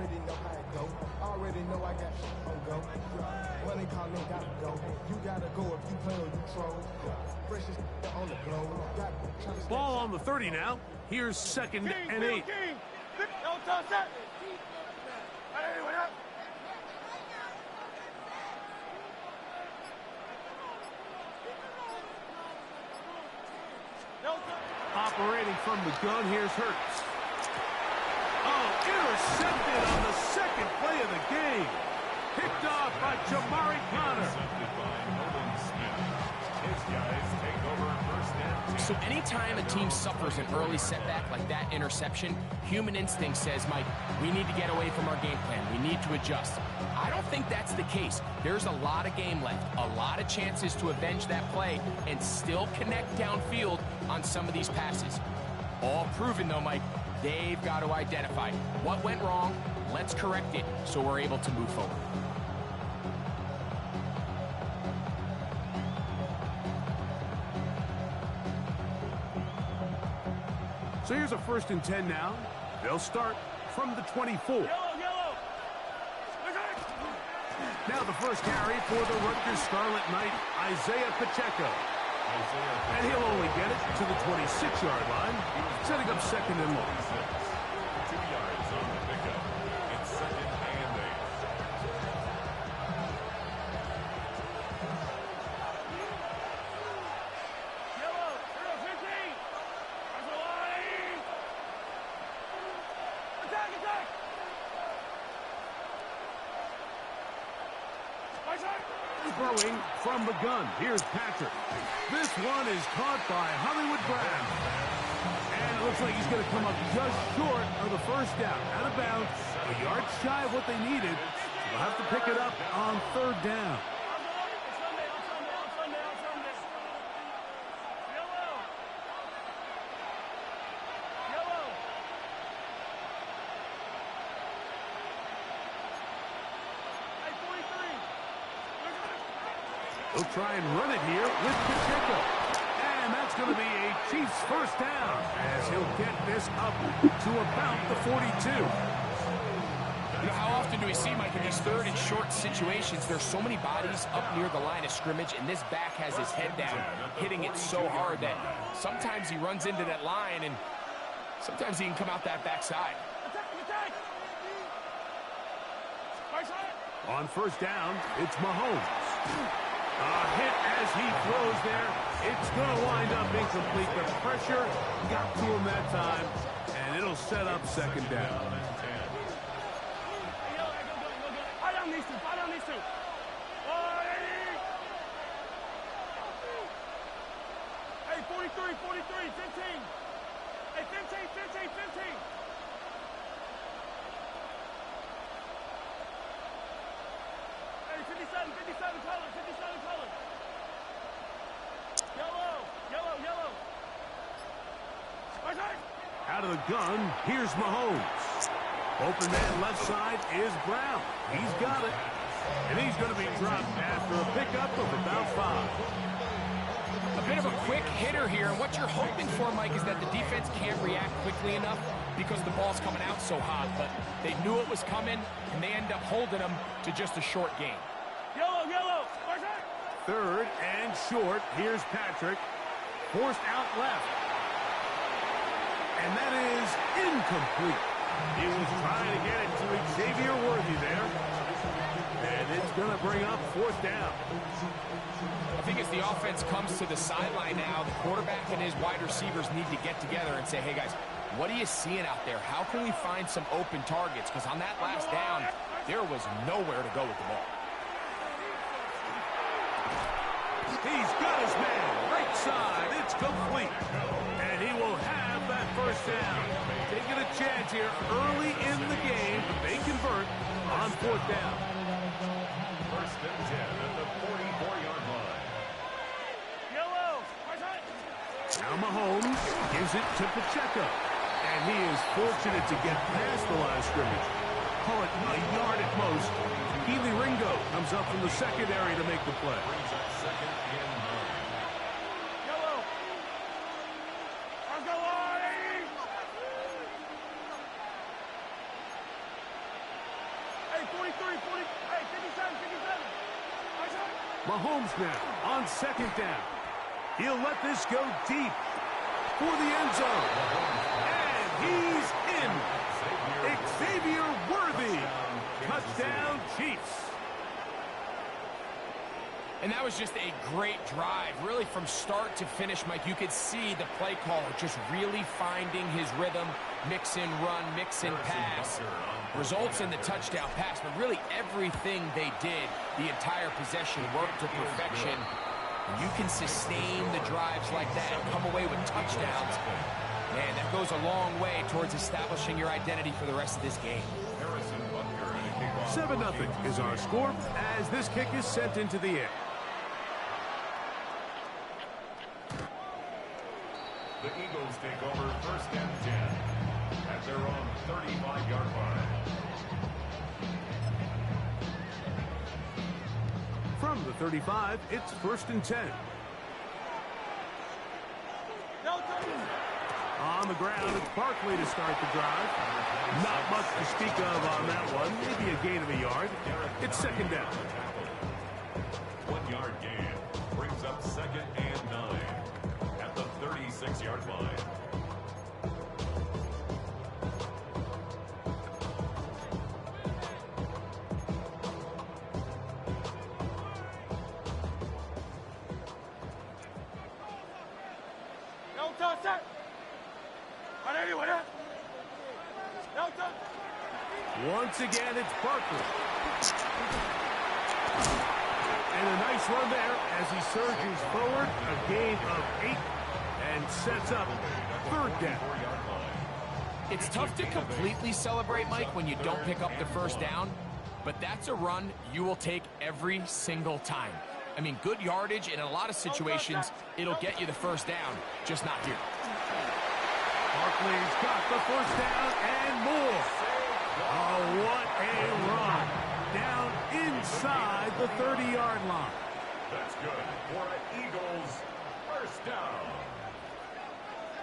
already know how it go. Already know I got shit on go. Money calling, gotta go. You gotta go if you play or you troll. Freshest on the globe. Ball on the 30 now. Here's 2nd and 8. Operating from the gun, here's Hurts. Oh, intercepted on the 2nd play of the game. Picked off by Jamari Connor. So anytime a team suffers an early setback like that interception, human instinct says, Mike, we need to get away from our game plan. We need to adjust. I don't think that's the case. There's a lot of game left, a lot of chances to avenge that play and still connect downfield on some of these passes. All proven, though, Mike, they've got to identify what went wrong. Let's correct it so we're able to move forward. So here's a 1st and 10 now. They'll start from the 24. Now the first carry for the Rutgers Scarlet Knight, Isaiah Pacheco. And he'll only get it to the 26-yard line, setting up 2nd and long. 2 yards on the pickup. It's 2nd and 8. Throwing from the gun. Here's Patrick. This one is caught by Hollywood Brown. And it looks like he's going to come up just short of the 1st down. Out of bounds, a yard shy of what they needed. They'll have to pick it up on 3rd down. They'll try and run it here with Pacheco. And that's going to be a Chiefs 1st down as he'll get this up to about the 42. You know, how often do we see, Mike, in these 3rd and short situations, there's so many bodies up near the line of scrimmage, and this back has his head down, hitting it so hard that sometimes he runs into that line, and sometimes he can come out that backside. On 1st down, it's Mahomes. A hit as he throws there. It's going to wind up incomplete. The pressure got to him that time, and it'll set up 2nd down. Hey, 43, 43, 15. Hey, 15, 15, 15. Hey, 57, 57 color, 57 color. Yellow, yellow, yellow. Out of the gun, here's Mahomes. Open man left side is Brown. He's got it. And he's going to be dropped after a pickup of about 5. A bit of a quick hitter here, and what you're hoping for, Mike, is that the defense can't react quickly enough because the ball's coming out so hot, but they knew it was coming, and they end up holding them to just a short game. Yellow, yellow. 3rd and short. Here's Patrick. Forced out left. And that is incomplete. He was trying to get it to Xavier Worthy there. And it's going to bring up 4th down. I think as the offense comes to the sideline now, the quarterback and his wide receivers need to get together and say, hey, guys, what are you seeing out there? How can we find some open targets? Because on that last down, there was nowhere to go with the ball. He's got his man. Right side. It's complete. And he will have that 1st down. Taking a chance here early in the game, but they convert on 4th down. 1st and 10 at the 44-yard line. Yellow. Now Mahomes gives it to Pacheco. And he is fortunate to get past the line of scrimmage. Call it a yard at most. Keely Ringo comes up from the secondary to make the play. Brings up 2nd and 9. Yellow. Let's go, Mahomes now on second down. He'll let this go deep for the end zone. And he's in. Xavier Worthy. Touchdown, Chiefs. And that was just a great drive. Really, from start to finish, Mike, you could see the play caller just really finding his rhythm. Mix in run, mix in pass. Results in the touchdown pass, but really everything they did, the entire possession worked to perfection. You can sustain the drives like that and come away with touchdowns. Man, that goes a long way towards establishing your identity for the rest of this game. 7-0 is our score as this kick is sent into the air. The Eagles take over 1st and 10 at their own 35-yard line. From the 35, it's 1st and 10. On the ground, it's Barkley to start the drive. Not much to speak of on that one. Maybe a gain of a yard. It's 2nd down. 1 yard gain brings up 2nd and 9 at the 36-yard line. Once again, it's Barkley. And a nice run there as he surges forward. A gain of 8 and sets up 3rd down. It's tough to completely celebrate, Mike, when you don't pick up the 1st down, but that's a run you will take every single time. I mean, good yardage, and in a lot of situations, it'll get you the 1st down, just not here. Barkley's got the 1st down and more. Oh, what a run. Down inside the 30-yard line. That's good for an Eagles 1st down.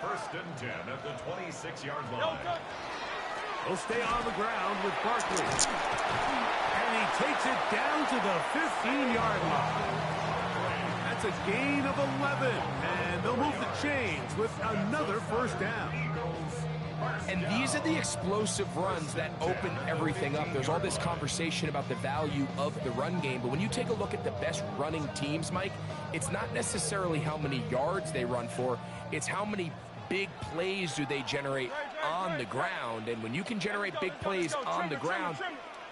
1st and 10 at the 26-yard line. He'll stay on the ground with Barkley. And he takes it down to the 15-yard line. That's a gain of 11. And they'll move the chains with another 1st down. And these are the explosive runs that open everything up. There's all this conversation about the value of the run game, but when you take a look at the best running teams, Mike, it's not necessarily how many yards they run for, it's how many big plays do they generate on the ground. And when you can generate big plays on the ground,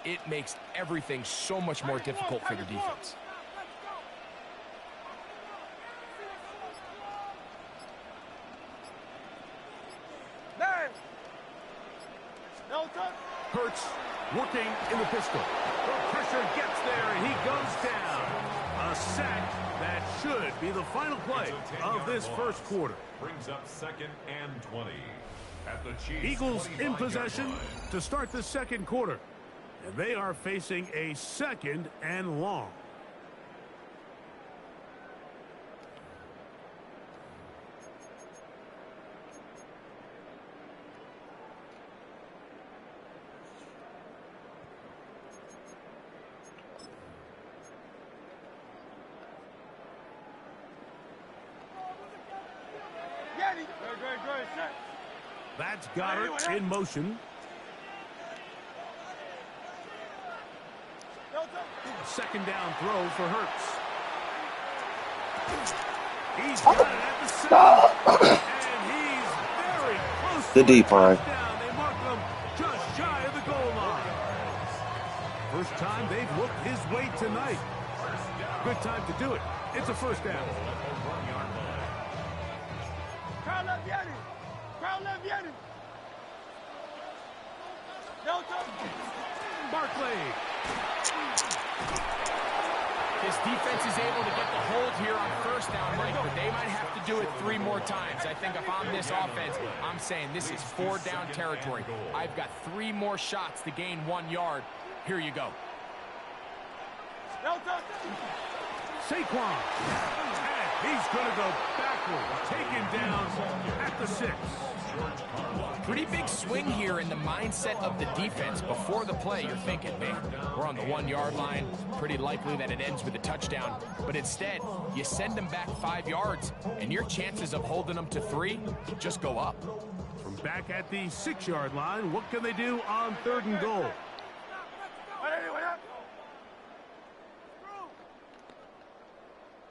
it makes everything so much more difficult for the defense. Hurts working in the pistol. The pressure gets there, and he goes down. A sack that should be the final play of this 1st quarter. Brings up 2nd and 20 at the Chiefs. Eagles in possession to start the 2nd quarter. And they are facing a 2nd and long. That's Goddard in motion. Second down throw for Hurts. He's got it at the center. And he's very close to the deep line. They mark him just shy of the goal line. First time they've looked his way tonight. Good time to do it. It's a 1st down. Barkley. This defense is able to get the hold here on 1st down, Mike, but they might have to do it 3 more times. I think if I'm this offense, I'm saying this is 4 down territory. I've got 3 more shots to gain 1 yard. Here you go. Saquon. And He's going to go backwards, taken down at the 6. Pretty big swing here in the mindset of the defense. Before the play, you're thinking, man, we're on the 1-yard line. Pretty likely that it ends with a touchdown. But instead, you send them back 5 yards, and your chances of holding them to 3 just go up. From back at the 6-yard line, what can they do on 3rd and goal?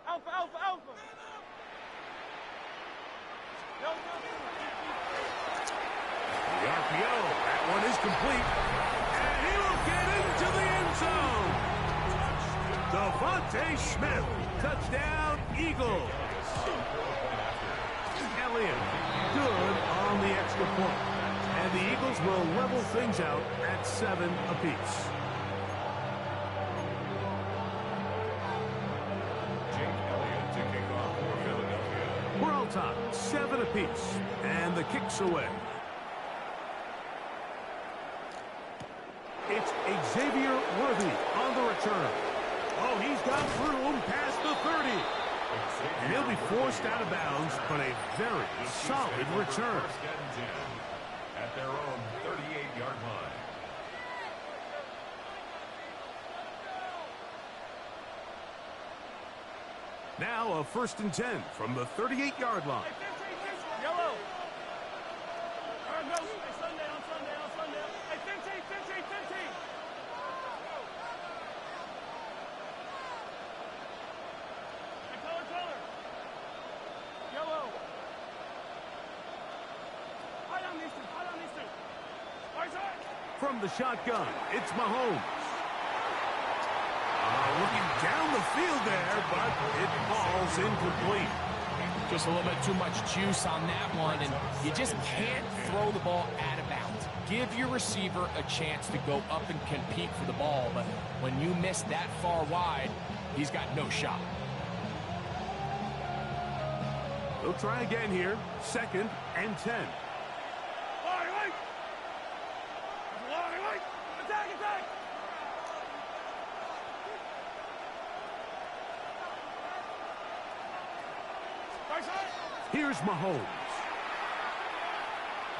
Alpha, alpha, alpha. The RPO, that one is complete. And he will get into the end zone. Devontae Smith, touchdown, Eagles. Elliott, good on the extra point. And the Eagles will level things out at 7 apiece. We're all tied, 7 apiece, and the kick's away. It's Xavier Worthy on the return. Oh, he's got room past the 30. And he'll be forced out of bounds, but a very solid return. At their own 38-yard line. Now a 1st and 10 from the 38-yard line. Yellow. No, Sunday, on Sunday, on Sunday. Hey, 15, 15, 15. Hey, color. Yellow. Hide on these two. Right side. From the shotgun, it's Mahomes. Looking down the field there, but it falls incomplete. Just a little bit too much juice on that one, and you just can't throw the ball out of bounds. Give your receiver a chance to go up and compete for the ball, but when you miss that far wide, he's got no shot. They'll try again here, 2nd and 10. Attack. Right side. Here's Mahomes.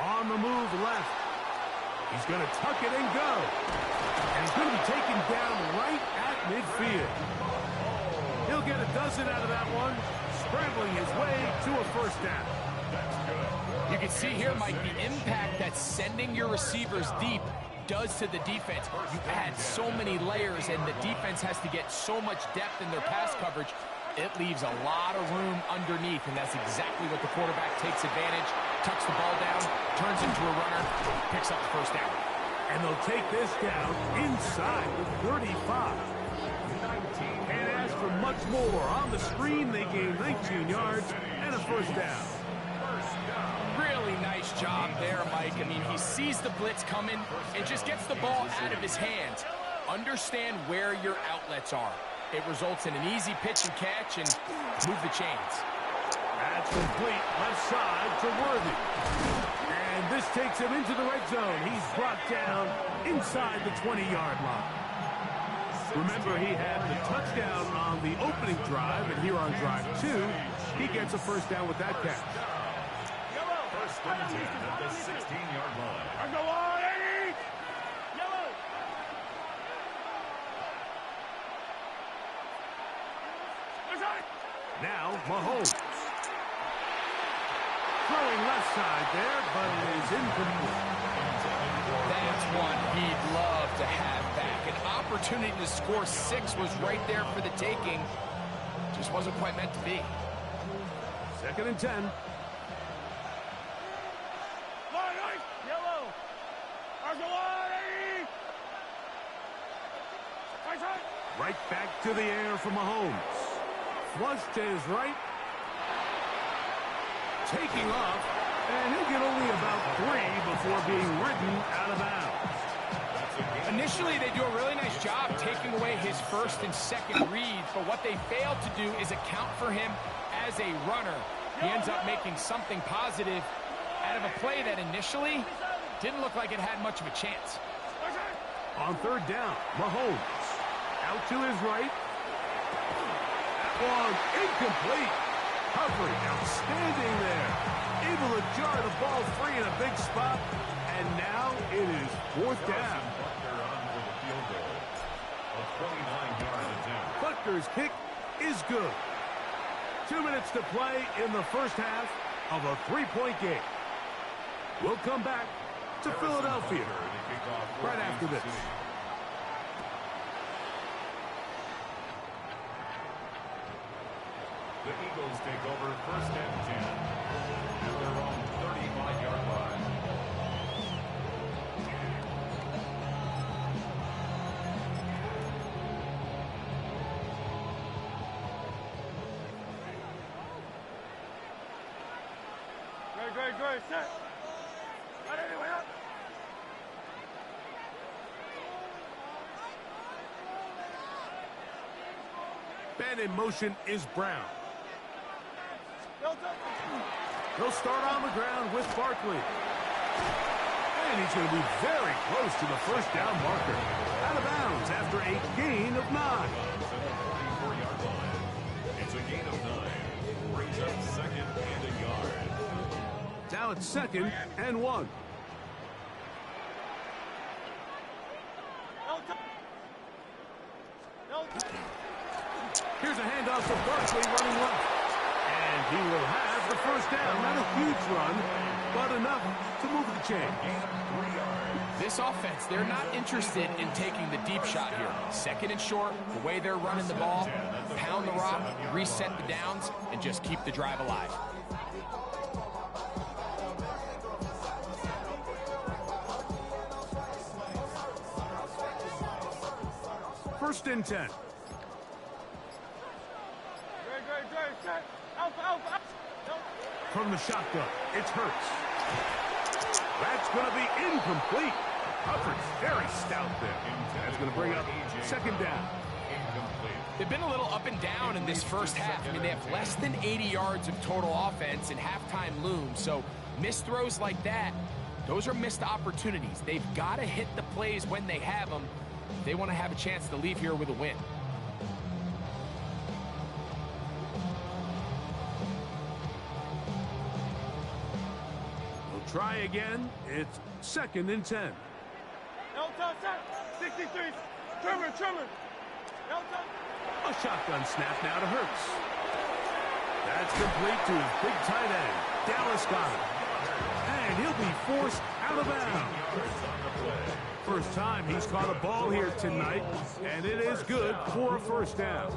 On the move left. He's going to tuck it and go. And he's going to be taken down right at midfield. He'll get a dozen out of that one, scrambling his way to a 1st down. You can see here, Mike, the impact that sending your receivers deep does to the defense. You add so many layers, and the defense has to get so much depth in their pass coverage. It leaves a lot of room underneath, and that's exactly what the quarterback takes advantage, tucks the ball down, turns into a runner, picks up the 1st down. And they'll take this down inside the 35. And as for much more, on the screen they gain 19 yards and a 1st down. Really nice job there, Mike. I mean, he sees the blitz coming and just gets the ball out of his hands. Understand where your outlets are. It results in an easy pitch and catch and move the chains. That's complete, left side to Worthy. And this takes him into the red zone. He's brought down inside the 20-yard line. Remember, he had the touchdown on the opening drive, and here on drive 2, he gets a 1st down with that catch. 1st and 10 at the 16-yard line. Go on, Eddie! Yellow! Now, Mahomes. Throwing left side there, but it is incomplete. That's one he'd love to have back. An opportunity to score 6 was right there for the taking. Just wasn't quite meant to be. 2nd and 10. Right back to the air for Mahomes. Flush to his right. Taking off. And he'll get only about 3 before being ridden out of bounds. Initially, they do a really nice job taking away his 1st and 2nd reads, but what they failed to do is account for him as a runner. He ends up making something positive out of a play that initially didn't look like it had much of a chance. On 3rd down, Mahomes. Out to his right. That one incomplete. Recovery, outstanding there. Able to jar the ball free in a big spot. And now it is fourth down. Butker on for the field goal. A 29-yard attempt. Butker's kick is good. 2 minutes to play in the first half of a 3-point game. We'll come back to Philadelphia right after this. The Eagles take over first and 10 at their own 35-yard line. Great, set. Right anyway, up. Man in motion is Brown. He'll start on the ground with Barkley. And he's going to be very close to the first down marker. Out of bounds after a gain of 9. 44-yard line. It's a gain of 9. Brings up second and a yard. Now it's 2nd and 1. Here's a handoff to Barkley running left. And he will have the first down. Not a huge run, but enough to move the chain. This offense, they're not interested in taking the deep shot here. 2nd and short, the way they're running the ball, pound the rock, reset the downs, and just keep the drive alive. First and 10. Set. Alpha. From the shotgun, it's Hurts. That's going to be incomplete. Hubbard's very stout there. That's going to bring up 2nd down. They've been a little up and down in this first half. I mean, they have less than 80 yards of total offense and halftime looms. So missed throws like that, those are missed opportunities. They've got to hit the plays when they have them if they want to have a chance to leave here with a win. Try again. It's 2nd and 10. Elton, 63. Trimmer. Elton. A shotgun snap now to Hurts. That's complete to his big tight end. Dallas got it. And he'll be forced out of bounds. First time he's caught a ball here tonight, and it is good for a first down.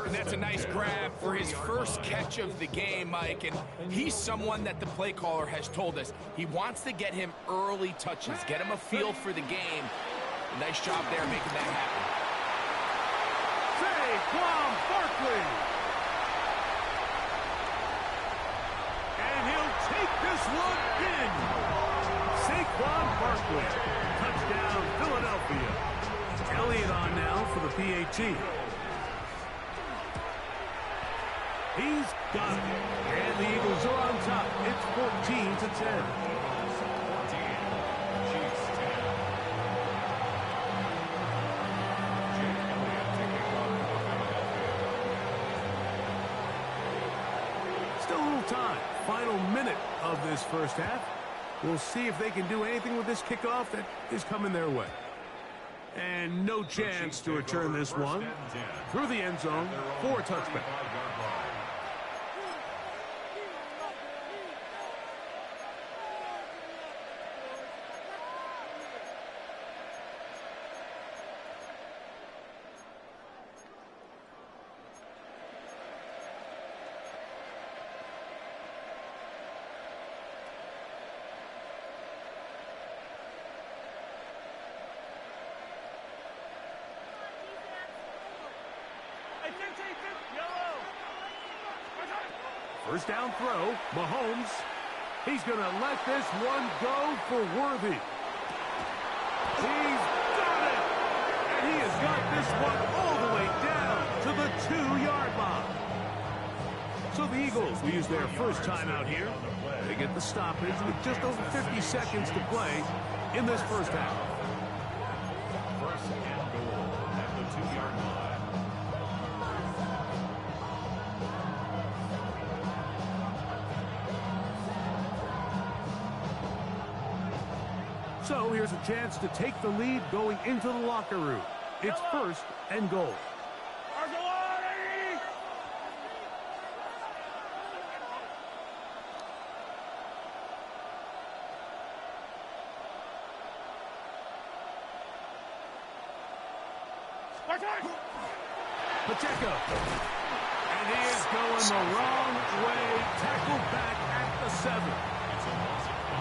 And that's a nice grab for his first catch of the game, Mike. And he's someone that the play caller has told us he wants to get him early touches, get him a feel for the game. Nice job there making that happen. Saquon Barkley. And he'll take this one in. Saquon Barkley. Touchdown, Philadelphia. Elliott on now for the PAT. He's got it. And the Eagles are on top. It's 14-10. Still a little time. Final minute of this first half. We'll see if they can do anything with this kickoff that is coming their way. And no chance to return this one through the end zone for a touchback. First down throw, Mahomes. He's going to let this one go for Worthy. He's got it! And he has got this one all the way down to the 2-yard line. So the Eagles will use their first timeout here. They get the stoppage with just over 50 seconds to play in this first half. First and goal at the 2-yard line. So here's a chance to take the lead going into the locker room. It's first and goal. Pacheco. And he is going the wrong way. Tackled back at the 7.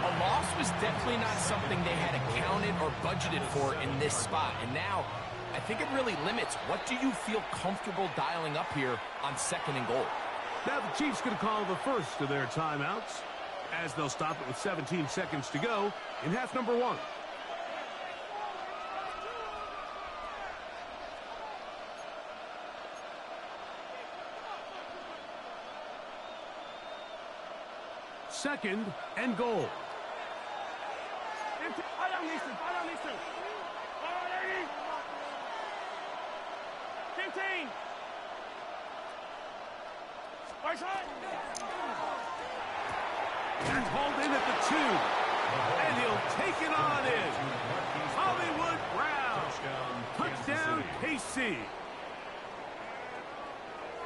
A loss was definitely not something they had accounted or budgeted for in this spot. And now, I think it really limits. What do you feel comfortable dialing up here on 2nd and goal? Now the Chiefs going to call the first of their timeouts, as they'll stop it with 17 seconds to go in half number 1. Second and goal. That's hauled in at the 2. And he'll take it on in. Hollywood Brown. Touchdown, KC.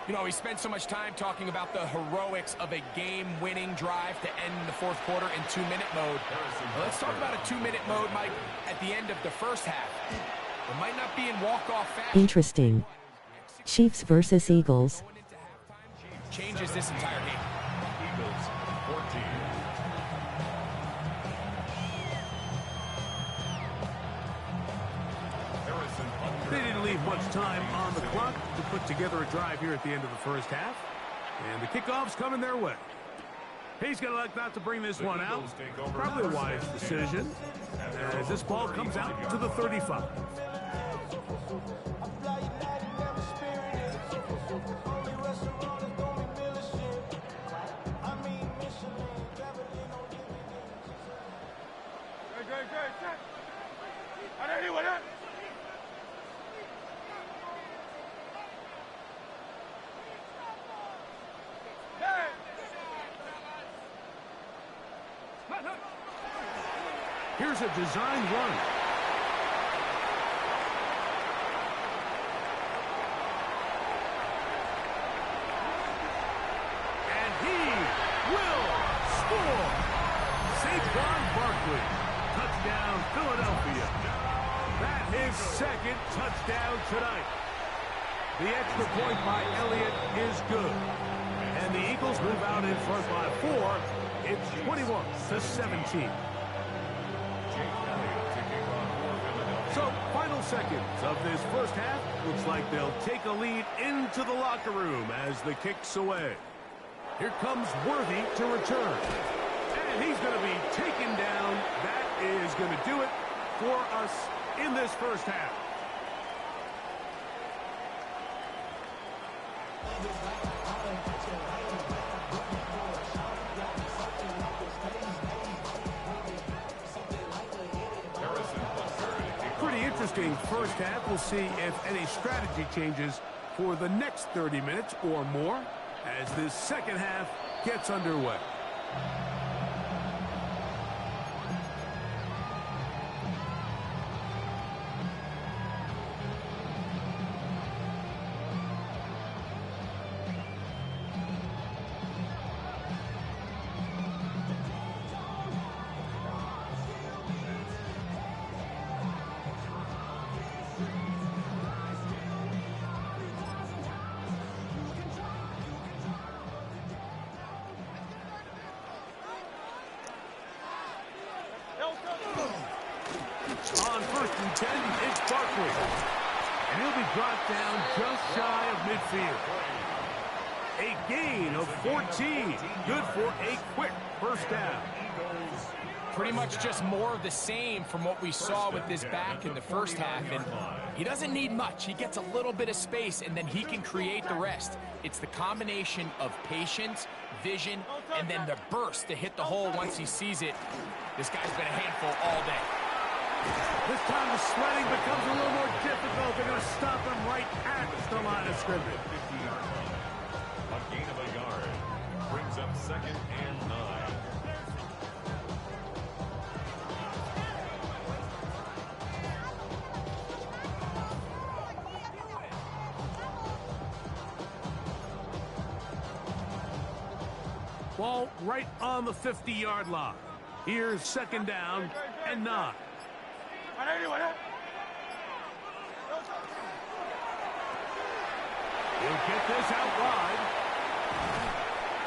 You know, we spent so much time talking about the heroics of a game-winning drive to end the 4th quarter in 2-minute mode. Well, let's talk about a 2-minute mode, Mike, at the end of the first half. It might not be in walk-off fashion. Interesting. Chiefs versus Eagles. Changes this entire game. Eagles 14. They didn't leave much time on the clock to put together a drive here at the end of the first half. And the kickoff's coming their way. He's going to elect not to bring this one out. Probably a wise decision, as this ball comes out to the 35. Here's a design run. And he will score. Saquon Barkley. Touchdown, Philadelphia. That his 2nd touchdown tonight. The extra point by Elliott is good. And the Eagles move out in front by 4. It's 21-17. So, final seconds of this first half. Looks like they'll take a lead into the locker room as the kick's away. Here comes Worthy to return. And he's going to be taken down. That is going to do it for us in this first half. Interesting first half. We'll see if any strategy changes for the next 30 minutes or more as this second half gets underway. On 1st and 10, it's Barkley. And he'll be brought down just shy of midfield. A gain of 14. Good for a quick first down. Pretty much just more of the same from what we saw with this back in the first half. And he doesn't need much. He gets a little bit of space, and then he can create the rest. It's the combination of patience, vision, and then the burst to hit the hole once he sees it. This guy's been a handful all day. This time the sledding becomes a little more difficult. They're going to stop him right at the line of scrimmage. A gain of a yard brings up 2nd and 9. Ball right on the 50-yard line. Here's second down and 9. He'll get this out wide.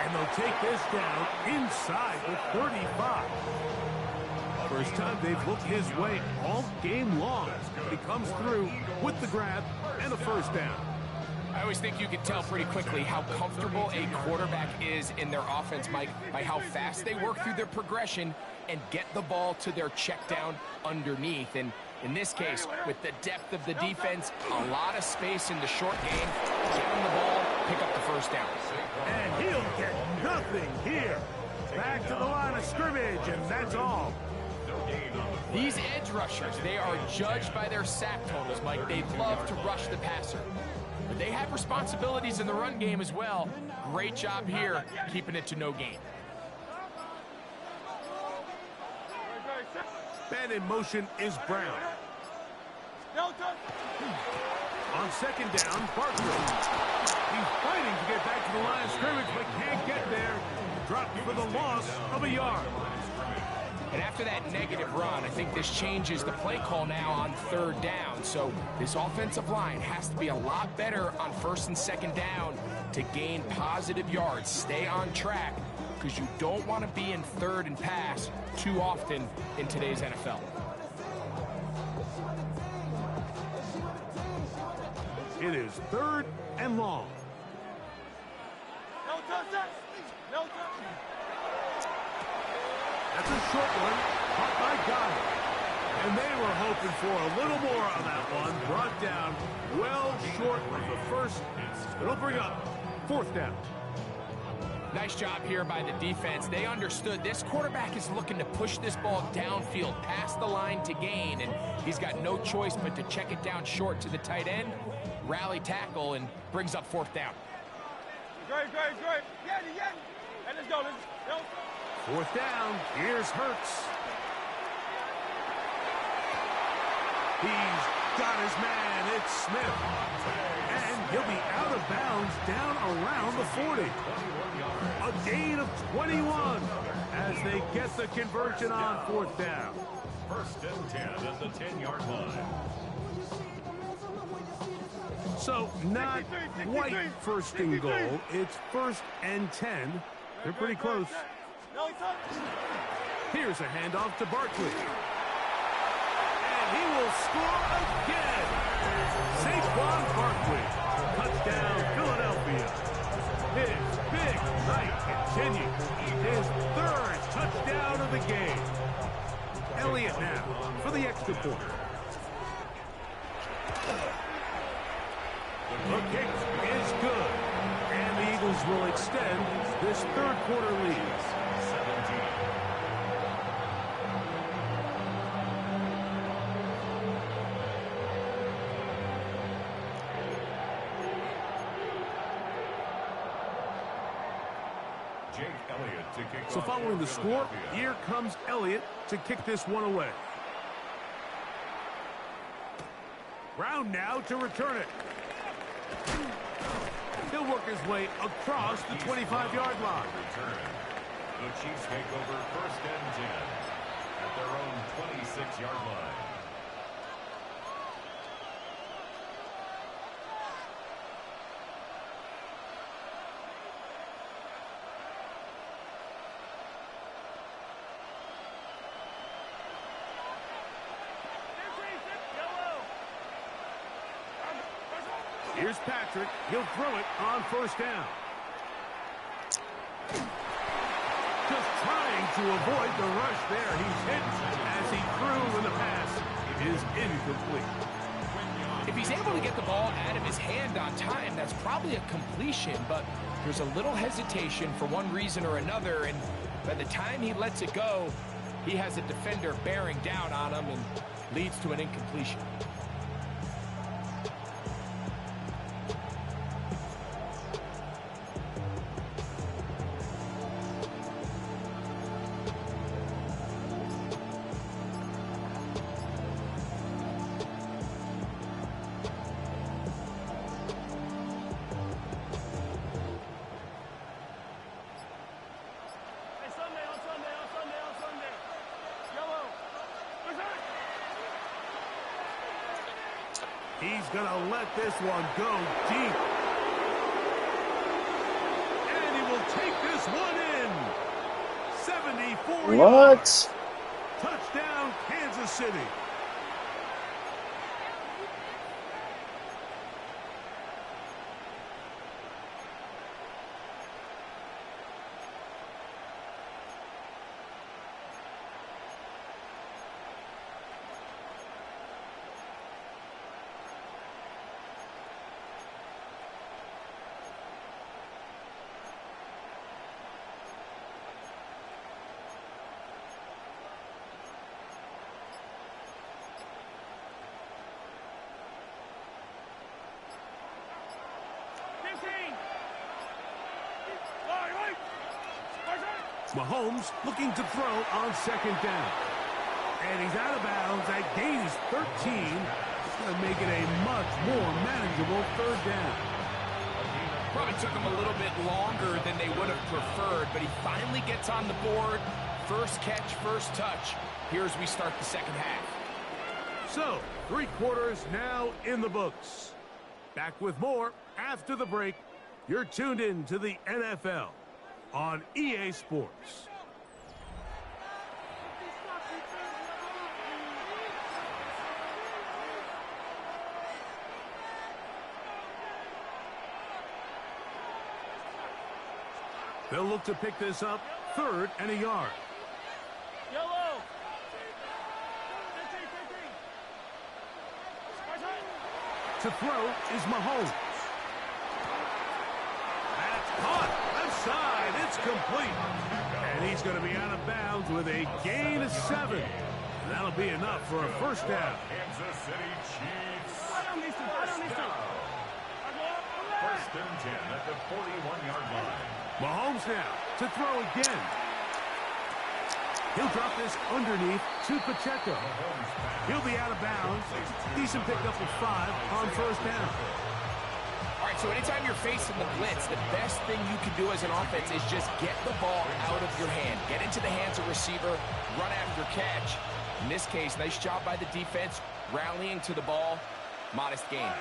And they'll take this down inside the 35. First time they've looked his way all game long. He comes through with the grab and a first down. I always think you can tell pretty quickly how comfortable a quarterback is in their offense, Mike, by how fast they work through their progression and get the ball to their check down underneath. And in this case, with the depth of the defense, a lot of space in the short game, get him the ball, pick up the first down. And he'll get nothing here. Back to the line of scrimmage, and that's all. These edge rushers, they are judged by their sack totals, Mike. They love to rush the passer. But they have responsibilities in the run game as well. Great job here, keeping it to no gain. Man in motion is Brown. On second down, Barkley. He's fighting to get back to the line of scrimmage, but can't get there. Dropped for the loss of a yard. And after that negative run, I think this changes the play call now on third down. So this offensive line has to be a lot better on first and second down to gain positive yards. Stay on track, because you don't want to be in third and pass too often in today's NFL. It is third and long. No touch. No touch. That's a short one, caught by Goddard. And they were hoping for a little more on that one. Brought down well short of the first. It'll bring up fourth down. Nice job here by the defense. They understood this quarterback is looking to push this ball downfield past the line to gain, and he's got no choice but to check it down short to the tight end, rally tackle, and brings up fourth down. Great. Yeah. And let's go. Fourth down. Here's Hurts. He's got his man. It's Smith. And he'll be out of bounds down around the 40. A gain of 21 as they get the conversion on fourth down. First and 10 at the 10-yard line. So not quite first and goal. It's first and 10. They're pretty close. Here's a handoff to Barkley. And he will score again. Saquon Barkley. Touchdown, Philadelphia. His big night continues. His third touchdown of the game. Elliott now for the extra point. The kick is good. And the Eagles will extend this third quarter lead. 17. Jake Elliott to kick So off following for the score, Philadelphia. here comes Elliott to kick this one away. Brown now to return it. He'll work his way across the 25-yard line. Return. The Chiefs take over first and 10 at their own 26-yard line. Here's Patrick. He'll throw it on first down. Just trying to avoid the rush there. He's hit as he threw, and the pass is incomplete. If he's able to get the ball out of his hand on time, that's probably a completion, but there's a little hesitation for one reason or another, and by the time he lets it go, he has a defender bearing down on him and leads to an incompletion. He's going to let this one go deep. And he will take this one in. 74 yards. Touchdown, Kansas City. Mahomes looking to throw on second down. And he's out of bounds. That gain is 13. It's going to make it a much more manageable third down. Probably took him a little bit longer than they would have preferred, but he finally gets on the board. First catch, first touch. Here as we start the second half. So, 3 quarters now in the books. Back with more after the break. You're tuned in to the NFL on EA Sports. They'll look to pick this up, 3rd and a yard. Yellow. To throw is Mahomes. That's caught. Left side. It's complete. And he's going to be out of bounds with a gain of 7. And that'll be enough for a first down. Kansas City Chiefs. Touchdown. First and 10 at the 41-yard line. Mahomes now to throw again. He'll drop this underneath to Pacheco. He'll be out of bounds. Decent pickup of 5 on first down. All right, so anytime you're facing the blitz, the best thing you can do as an offense is just get the ball out of your hand. Get into the hands of receiver, run after catch. In this case, nice job by the defense, rallying to the ball. Modest gain.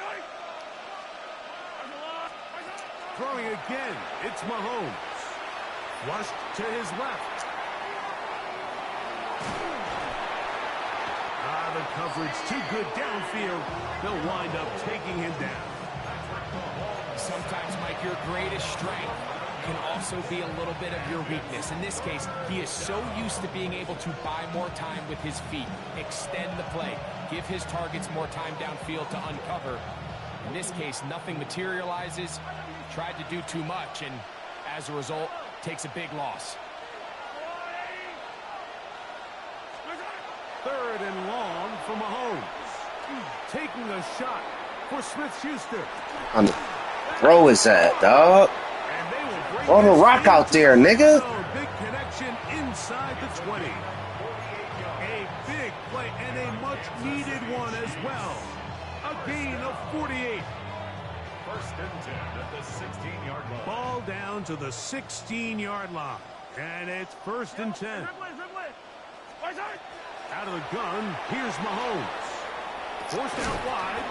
Throwing again, it's Mahomes. Flushed to his left. The coverage too good downfield. They'll wind up taking him down. Sometimes, Mike, your greatest strength can also be a little bit of your weakness. In this case, he is so used to being able to buy more time with his feet, extend the play, give his targets more time downfield to uncover. In this case, nothing materializes, tried to do too much, and as a result, takes a big loss. 3rd and long for Mahomes. Taking a shot for Smith-Schuster. Throw is that, dog? Throw the rock out there, nigga. Big connection inside the 20. A big play and a much-needed one as well. A gain of 48. First and 10 at the 16-yard line. Ball down to the 16-yard line. And it's 1st and 10. Out of the gun, here's Mahomes. Forced out wide.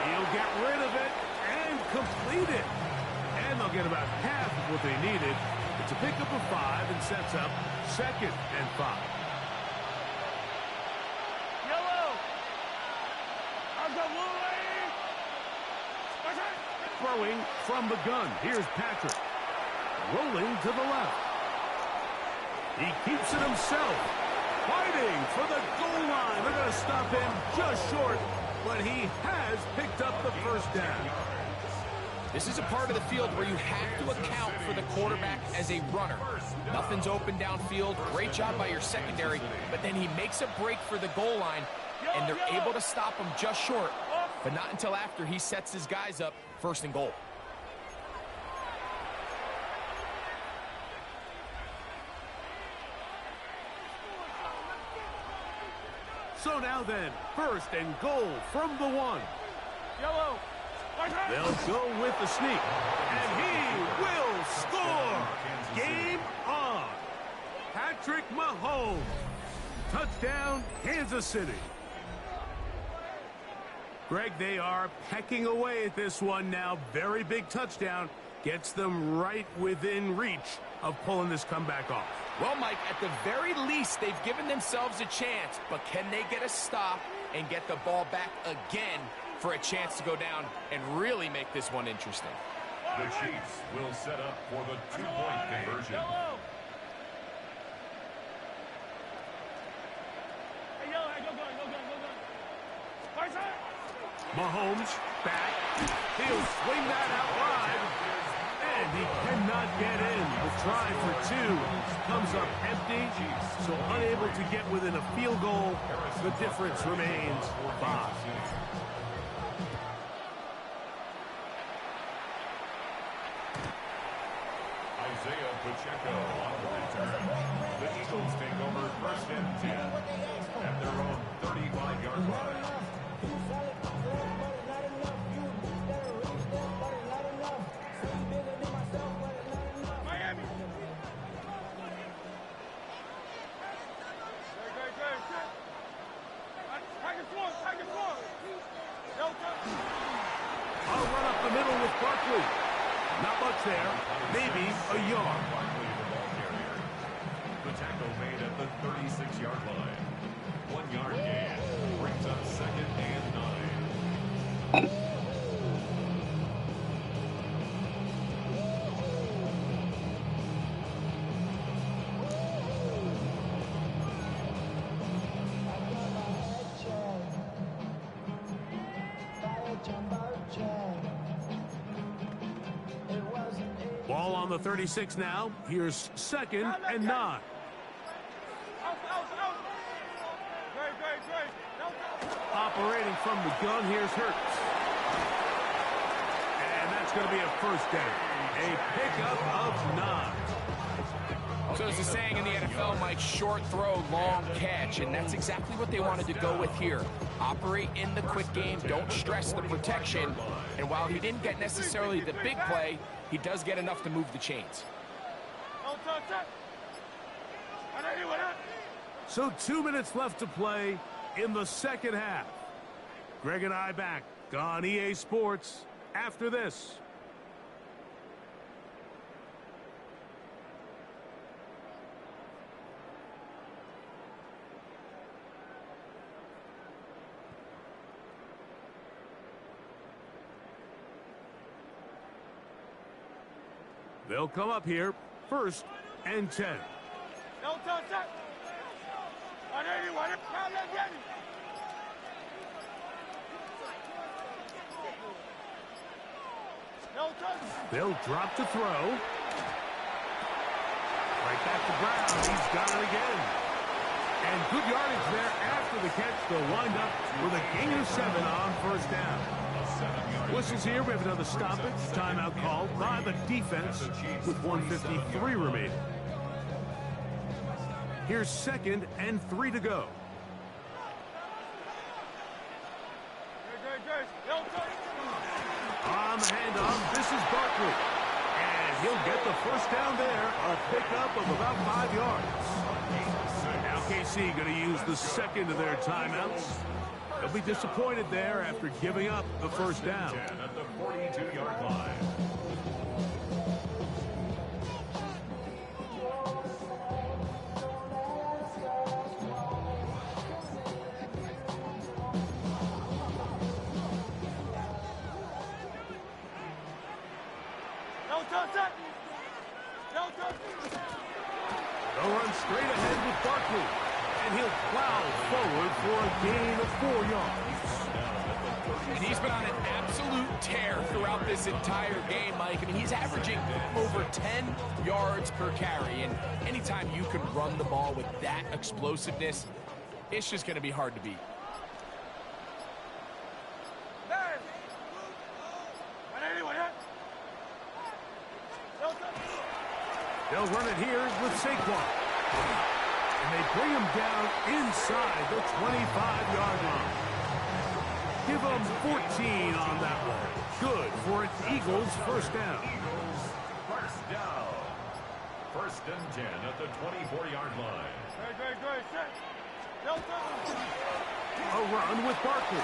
He'll get rid of it and complete it. And they'll get about half of what they needed. It's a pickup of 5 and sets up 2nd and 5. Yellow. Throwing from the gun. Here's Patrick. Rolling to the left. He keeps it himself. Fighting for the goal line. They're going to stop him just short, but he has picked up the first down. This is a part of the field where you have to account for the quarterback as a runner. Nothing's open downfield. Great job by your secondary, but then he makes a break for the goal line, and they're able to stop him just short, but not until after he sets his guys up 1st and goal. So now then, 1st and goal from the 1. Yellow. They'll go with the sneak, and he will score. Game on. Patrick Mahomes. Touchdown, Kansas City. Greg, they are pecking away at this one now. Very big touchdown. Gets them right within reach of pulling this comeback off. Well, Mike, at the very least, they've given themselves a chance. But can they get a stop and get the ball back again for a chance to go down and really make this one interesting? The Chiefs will set up for the two-point conversion. Mahomes back. He'll swing that out wide. And he cannot get in. The try for two comes up empty, so unable to get within a field goal. The difference remains 5. Isaiah Pacheco on the return. The Eagles take over 1st and 10 at their own 35-yard line. I'll run up the middle with Barkley. Not much there. Maybe a yard. The tackle made at the 36-yard line. 1-yard gain brings up 2nd and 9. Ball on the 36 now. Here's 2nd and 9. Operating from the gun, here's Hurts. And that's going to be a 1st down. A pickup of 9. So there's a saying in the NFL, Mike, short throw, long catch, and that's exactly what they wanted to go with here. Operate in the quick game, don't stress the protection, and while he didn't get necessarily the big play, he does get enough to move the chains. So 2 minutes left to play in the 2nd half. Greg and I back on EA Sports after this. They'll come up here, 1st and 10. They'll drop to throw. Right back to Brown. He's got it again. And good yardage there after the catch. They'll wind up with a gain of 7 on 1st down. Whistles here. We have another stoppage. Timeout called by the defense with 1:53 remaining. Here's 2nd and 3 to go. On the handoff, this is Barkley. And he'll get the 1st down there. A pickup of about 5 yards. Now KC going to use the 2nd of their timeouts. They'll be disappointed there after giving up the 1st down. At the 42-yard line. They'll run straight ahead with Barkley. And he'll plow forward for a gain of 4 yards. And he's been on an absolute tear throughout this entire game, Mike. I mean, he's averaging over 10 yards per carry. And anytime you can run the ball with that explosiveness, it's just going to be hard to beat. They'll run it here with Saquon. And they bring him down inside the 25-yard line. Give them 14 on that one. Good for an Eagles 1st down. Eagles 1st down. 1st and 10 at the 24-yard line. A run with Barkley.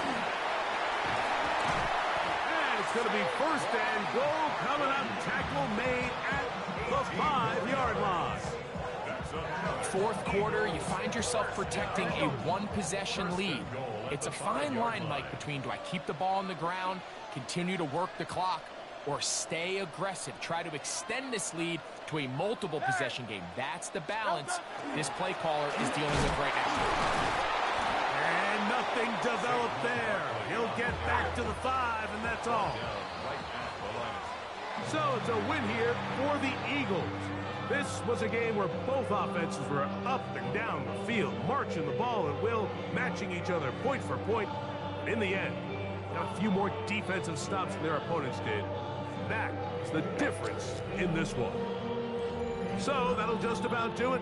And it's going to be first and goal coming up. Tackle made at the 5-yard line. Fourth quarter, you find yourself protecting a one-possession lead. It's a fine line, Mike, between do I keep the ball on the ground, continue to work the clock, or stay aggressive, try to extend this lead to a multiple possession game. That's the balance this play caller is dealing with right now. And nothing developed there. He'll get back to the 5, and that's all. So it's a win here for the Eagles. This was a game where both offenses were up and down the field, marching the ball at will, matching each other point for point. But in the end, got a few more defensive stops than their opponents did. That is the difference in this one. So that'll just about do it